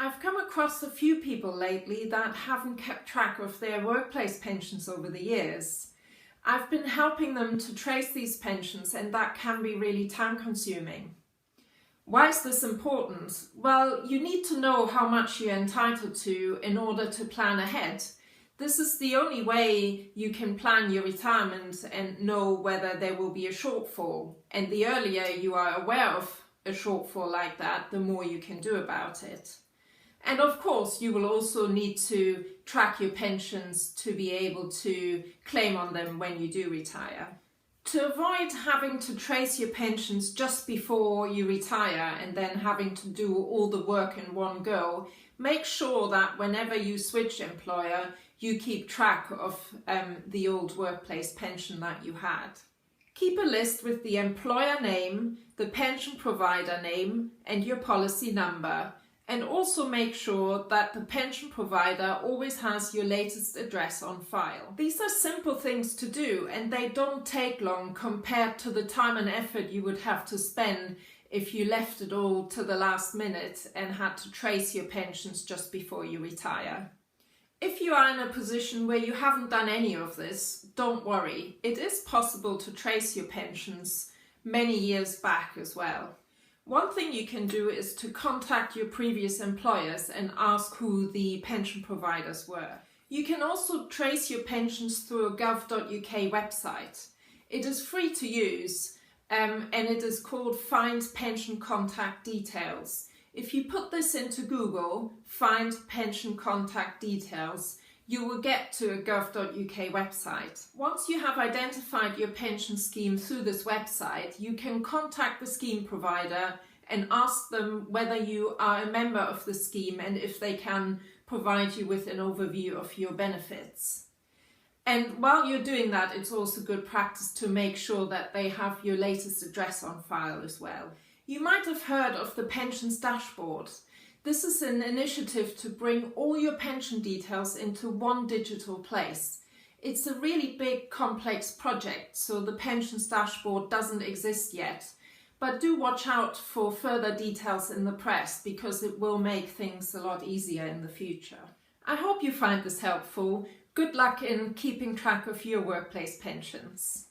I've come across a few people lately that haven't kept track of their workplace pensions over the years. I've been helping them to trace these pensions, and that can be really time consuming. Why is this important? Well, you need to know how much you're entitled to in order to plan ahead. This is the only way you can plan your retirement and know whether there will be a shortfall. And the earlier you are aware of a shortfall like that, the more you can do about it. And of course, you will also need to track your pensions to be able to claim on them when you do retire. To avoid having to trace your pensions just before you retire and then having to do all the work in one go, make sure that whenever you switch employer, you keep track of the old workplace pension that you had. Keep a list with the employer name, the pension provider name, and your policy number. And also make sure that the pension provider always has your latest address on file. These are simple things to do, and they don't take long compared to the time and effort you would have to spend if you left it all to the last minute and had to trace your pensions just before you retire. If you are in a position where you haven't done any of this, don't worry. It is possible to trace your pensions many years back as well. One thing you can do is to contact your previous employers and ask who the pension providers were. You can also trace your pensions through a gov.uk website. It is free to use and it is called Find Pension Contact Details. If you put this into Google, Find Pension Contact Details, you will get to a gov.uk website. Once you have identified your pension scheme through this website, you can contact the scheme provider and ask them whether you are a member of the scheme and if they can provide you with an overview of your benefits. And while you're doing that, it's also good practice to make sure that they have your latest address on file as well. You might have heard of the Pensions Dashboard. This is an initiative to bring all your pension details into one digital place. It's a really big, complex project, so the Pensions Dashboard doesn't exist yet. But do watch out for further details in the press because it will make things a lot easier in the future. I hope you find this helpful. Good luck in keeping track of your workplace pensions.